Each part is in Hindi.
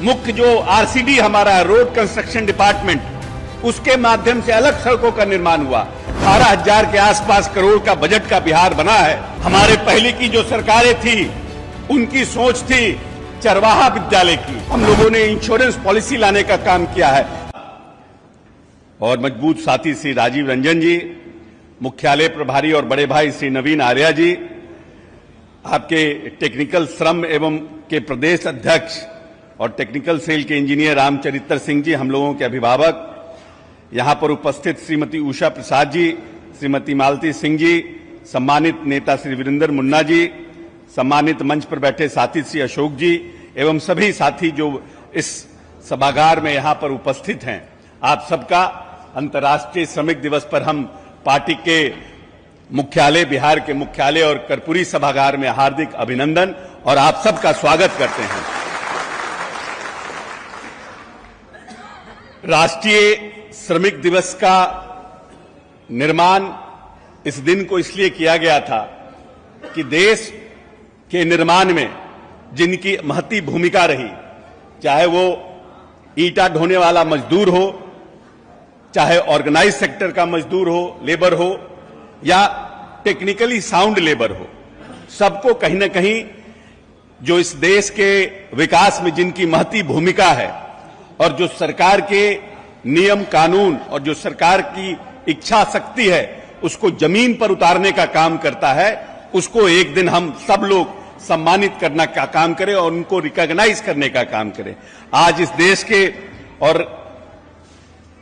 मुख्य जो आरसीडी हमारा है, रोड कंस्ट्रक्शन डिपार्टमेंट, उसके माध्यम से अलग सड़कों का निर्माण हुआ। 18,000 के आसपास करोड़ का बजट का बिहार बना है। हमारे पहले की जो सरकारें थी उनकी सोच थी चरवाहा विद्यालय की। हम लोगों ने इंश्योरेंस पॉलिसी लाने का काम किया है। और मजबूत साथी श्री राजीव रंजन जी, मुख्यालय प्रभारी और बड़े भाई श्री नवीन आर्या जी, आपके टेक्निकल श्रम एवं के प्रदेश अध्यक्ष और टेक्निकल सेल के इंजीनियर रामचरित्र सिंह जी, हम लोगों के अभिभावक, यहां पर उपस्थित श्रीमती उषा प्रसाद जी, श्रीमती मालती सिंह जी, सम्मानित नेता श्री वीरेंद्र मुन्ना जी, सम्मानित मंच पर बैठे साथी श्री अशोक जी एवं सभी साथी जो इस सभागार में यहां पर उपस्थित हैं, आप सबका अंतर्राष्ट्रीय श्रमिक दिवस पर हम पार्टी के मुख्यालय, बिहार के मुख्यालय और कर्पूरी सभागार में हार्दिक अभिनंदन और आप सबका स्वागत करते हैं। राष्ट्रीय श्रमिक दिवस का निर्माण इस दिन को इसलिए किया गया था कि देश के निर्माण में जिनकी महती भूमिका रही, चाहे वो ईंटा ढोने वाला मजदूर हो, चाहे ऑर्गेनाइज सेक्टर का मजदूर हो, लेबर हो, या टेक्निकली साउंड लेबर हो, सबको कहीं न कहीं जो इस देश के विकास में जिनकी महती भूमिका है और जो सरकार के नियम कानून और जो सरकार की इच्छा शक्ति है उसको जमीन पर उतारने का काम करता है, उसको एक दिन हम सब लोग सम्मानित करने का काम करें और उनको रिकॉग्नाइज करने का काम करें। आज इस देश के और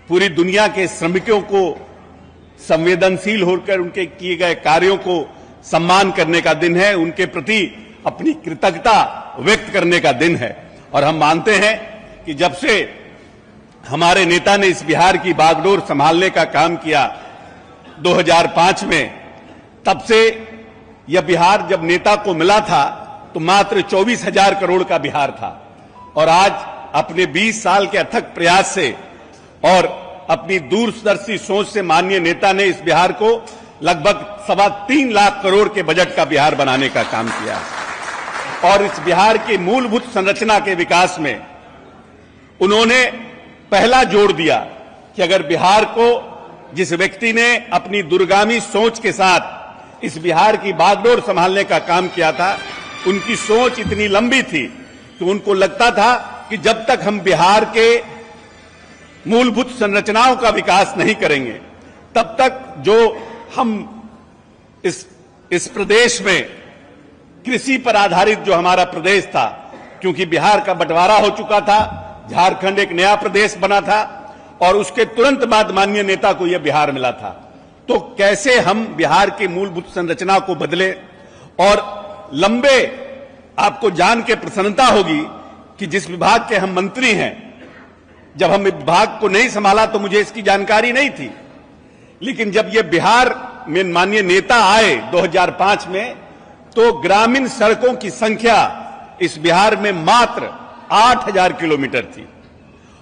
पूरी दुनिया के श्रमिकों को संवेदनशील होकर उनके किए गए कार्यों को सम्मान करने का दिन है, उनके प्रति अपनी कृतज्ञता व्यक्त करने का दिन है। और हम मानते हैं कि जब से हमारे नेता ने इस बिहार की बागडोर संभालने का काम किया 2005 में, तब से यह बिहार जब नेता को मिला था तो मात्र 24,000 करोड़ का बिहार था और आज अपने 20 साल के अथक प्रयास से और अपनी दूरदर्शी सोच से माननीय नेता ने इस बिहार को लगभग 3.25 लाख करोड़ के बजट का बिहार बनाने का काम किया और इस बिहार की मूलभूत संरचना के विकास में उन्होंने पहला जोर दिया कि अगर बिहार को जिस व्यक्ति ने अपनी दूरगामी सोच के साथ इस बिहार की बागडोर संभालने का काम किया था, उनकी सोच इतनी लंबी थी कि उनको लगता था कि जब तक हम बिहार के मूलभूत संरचनाओं का विकास नहीं करेंगे तब तक जो हम इस प्रदेश में कृषि पर आधारित जो हमारा प्रदेश था, क्योंकि बिहार का बंटवारा हो चुका था, झारखंड एक नया प्रदेश बना था और उसके तुरंत बाद माननीय नेता को यह बिहार मिला था, तो कैसे हम बिहार की मूलभूत संरचना को बदले। और लंबे, आपको जान के प्रसन्नता होगी कि जिस विभाग के हम मंत्री हैं, जब हम विभाग को नहीं संभाला तो मुझे इसकी जानकारी नहीं थी, लेकिन जब यह बिहार में माननीय नेता आए 2005 में, तो ग्रामीण सड़कों की संख्या इस बिहार में मात्र 8,000 किलोमीटर थी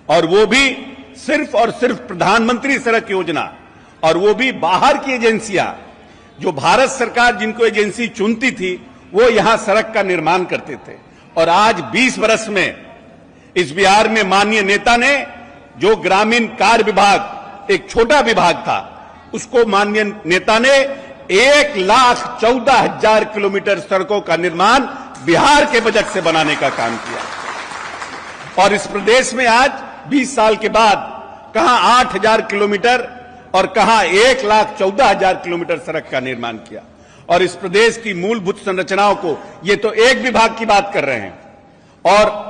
और वो भी सिर्फ और सिर्फ प्रधानमंत्री सड़क योजना, और वो भी बाहर की एजेंसियां, जो भारत सरकार जिनको एजेंसी चुनती थी, वो यहां सड़क का निर्माण करते थे। और आज 20 वर्ष में इस बिहार में माननीय नेता ने जो ग्रामीण कार्य विभाग एक छोटा विभाग था, उसको माननीय नेता ने 1,14,000 किलोमीटर सड़कों का निर्माण बिहार के बजट से बनाने का काम किया। और इस प्रदेश में आज 20 साल के बाद कहां 8,000 किलोमीटर और कहां 1,14,000 किलोमीटर सड़क का निर्माण किया। और इस प्रदेश की मूलभूत संरचनाओं को, ये तो एक विभाग की बात कर रहे हैं, और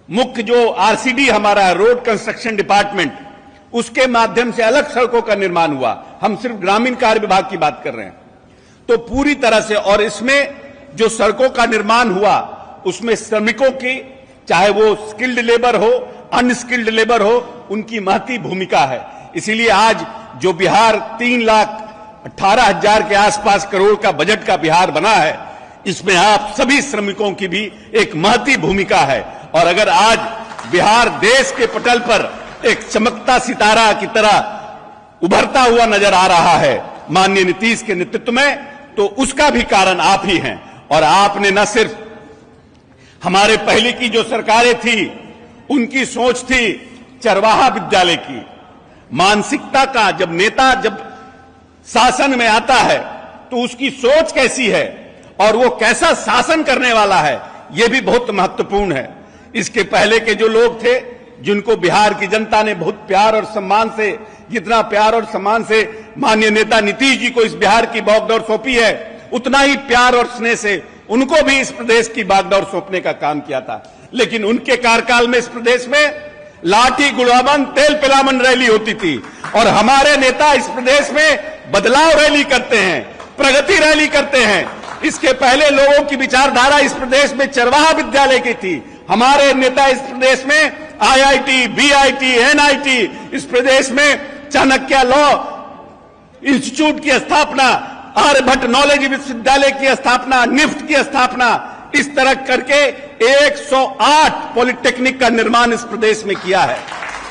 मुख्य जो आरसीडी हमारा है, रोड कंस्ट्रक्शन डिपार्टमेंट, उसके माध्यम से अलग सड़कों का निर्माण हुआ। हम सिर्फ ग्रामीण कार्य विभाग की बात कर रहे हैं। तो पूरी तरह से, और इसमें जो सड़कों का निर्माण हुआ उसमें श्रमिकों की, चाहे वो स्किल्ड लेबर हो, अनस्किल्ड लेबर हो, उनकी महती भूमिका है। इसीलिए आज जो बिहार 3,18,000 के आसपास करोड़ का बजट का बिहार बना है, इसमें आप सभी श्रमिकों की भी एक महती भूमिका है। और अगर आज बिहार देश के पटल पर एक चमकता सितारा की तरह उभरता हुआ नजर आ रहा है माननीय नीतीश के नेतृत्व में, तो उसका भी कारण आप ही हैं। और आपने न सिर्फ हमारे पहले की जो सरकारें थी उनकी सोच थी चरवाहा विद्यालय की। मानसिकता का जब नेता जब शासन में आता है तो उसकी सोच कैसी है और वो कैसा शासन करने वाला है, यह भी बहुत महत्वपूर्ण है। इसके पहले के जो लोग थे जिनको बिहार की जनता ने बहुत प्यार और सम्मान से, जितना प्यार और सम्मान से माननीय नेता नीतीश जी को इस बिहार की बागडोर सौंपी है, उतना ही प्यार और स्नेह से उनको भी इस प्रदेश की बागडोर सौंपने का काम किया था। लेकिन उनके कार्यकाल में इस प्रदेश में लाठी गुड़ावन तेल पिलावन रैली होती थी और हमारे नेता इस प्रदेश में बदलाव रैली करते हैं, प्रगति रैली करते हैं। इसके पहले लोगों की विचारधारा इस प्रदेश में चरवाहा विद्यालय की थी। हमारे नेता इस प्रदेश में आईआईटी, बीआईटी, एनआईटी, इस प्रदेश में चाणक्य लॉ इंस्टीट्यूट की स्थापना, आर्यभट्ट नॉलेज विश्वविद्यालय की स्थापना, निफ्ट की स्थापना, इस तरह करके 108 पॉलिटेक्निक का निर्माण इस प्रदेश में किया है।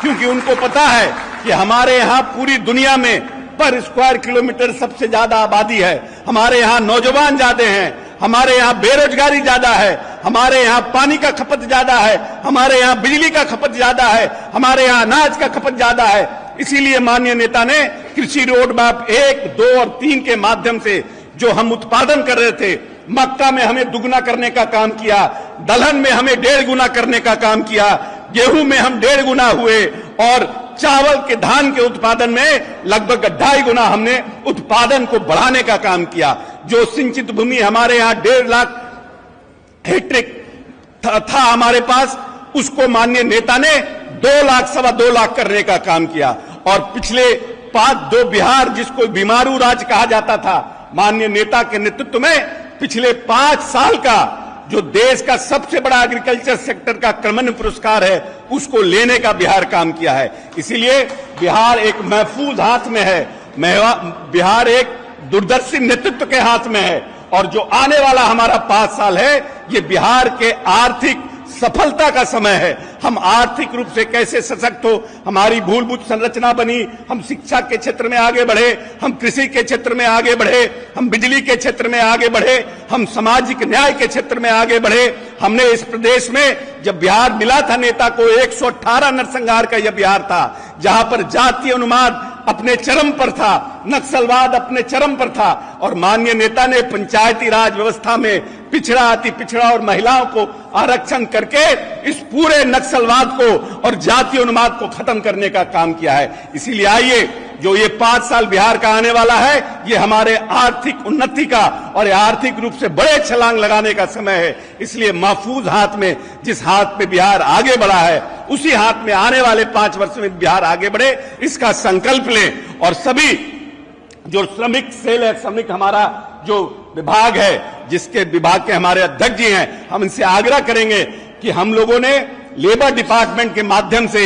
क्योंकि उनको पता है कि हमारे यहां पूरी दुनिया में पर स्क्वायर किलोमीटर सबसे ज्यादा आबादी है, हमारे यहां नौजवान ज्यादा हैं, हमारे यहां बेरोजगारी ज्यादा है, हमारे यहां पानी का खपत ज्यादा है, हमारे यहां बिजली का खपत ज्यादा है, हमारे यहां अनाज का खपत ज्यादा है। इसीलिए माननीय नेता ने कृषि रोड मैप 1, 2 और 3 के माध्यम से जो हम उत्पादन कर रहे थे, मक्का में हमें दुगना करने का काम किया, दलहन में हमें 1.5 गुना करने का काम किया, गेहूं में हम 1.5 गुना हुए और चावल के धान के उत्पादन में लगभग 2.5 गुना हमने उत्पादन को बढ़ाने का काम किया। जो सिंचित भूमि हमारे यहां 1.5 लाख हेक्टेयर था हमारे पास, उसको माननीय नेता ने 2 लाख, 2.25 लाख करने का काम किया। और पिछले 2 बिहार जिसको बीमारू राज्य कहा जाता था, माननीय नेता के नेतृत्व में पिछले 5 साल का जो देश का सबसे बड़ा एग्रीकल्चर सेक्टर का क्रमण्य पुरस्कार है, उसको लेने का बिहार काम किया है। इसीलिए बिहार एक महफूज हाथ में है, बिहार एक दूरदर्शी नेतृत्व के हाथ में है। और जो आने वाला हमारा 5 साल है, ये बिहार के आर्थिक सफलता का समय है। हम आर्थिक रूप से कैसे सशक्त हो, हमारी मूलभूत संरचना बनी, हम शिक्षा के क्षेत्र में आगे बढ़े, हम कृषि के क्षेत्र में आगे बढ़े, हम बिजली के क्षेत्र में आगे बढ़े, हम सामाजिक न्याय के क्षेत्र में आगे बढ़े। हमने इस प्रदेश में जब बिहार मिला था नेता को, 118 नरसंहार का यह बिहार था, जहां पर जातीय उन्माद अपने चरम पर था, नक्सलवाद अपने चरम पर था। और माननीय नेता ने पंचायती राज व्यवस्था में पिछड़ा, अति पिछड़ा और महिलाओं को आरक्षण करके इस पूरे नक्सलवाद को और जातीय उन्माद को खत्म करने का काम किया है। इसीलिए आइए, जो ये 5 साल बिहार का आने वाला है, ये हमारे आर्थिक उन्नति का और आर्थिक रूप से बड़े छलांग लगाने का समय है। इसलिए महफूज हाथ में, जिस हाथ में बिहार आगे बढ़ा है, उसी हाथ में आने वाले 5 वर्ष में बिहार आगे बढ़े, इसका संकल्प लें। और सभी जो श्रमिक सेल है, श्रमिक हमारा जो विभाग है, जिसके विभाग के हमारे अध्यक्ष जी हैं, हम इनसे आग्रह करेंगे कि हम लोगों ने लेबर डिपार्टमेंट के माध्यम से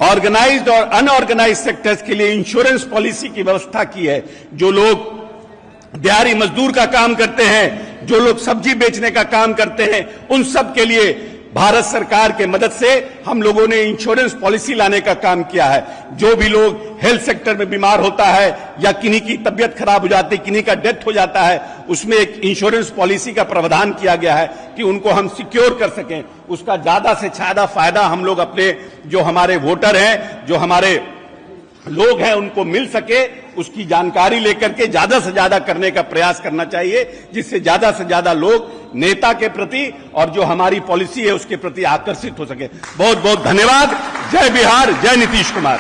ऑर्गेनाइज्ड और अनऑर्गेनाइज्ड सेक्टर्स के लिए इंश्योरेंस पॉलिसी की व्यवस्था की है। जो लोग दिहाड़ी मजदूर का काम करते हैं, जो लोग सब्जी बेचने का काम करते हैं, उन सब के लिए भारत सरकार के मदद से हम लोगों ने इंश्योरेंस पॉलिसी लाने का काम किया है। जो भी लोग हेल्थ सेक्टर में बीमार होता है या किन्हीं की तबीयत खराब हो जाती है, किन्हीं का डेथ हो जाता है, उसमें एक इंश्योरेंस पॉलिसी का प्रावधान किया गया है कि उनको हम सिक्योर कर सकें। उसका ज्यादा से ज्यादा फायदा हम लोग अपने जो हमारे वोटर हैं, जो हमारे लोग हैं, उनको मिल सके, उसकी जानकारी लेकर के ज्यादा से ज्यादा करने का प्रयास करना चाहिए, जिससे ज्यादा से ज्यादा लोग नेता के प्रति और जो हमारी पॉलिसी है उसके प्रति आकर्षित हो सके। बहुत बहुत धन्यवाद। जय बिहार, जय नीतीश कुमार।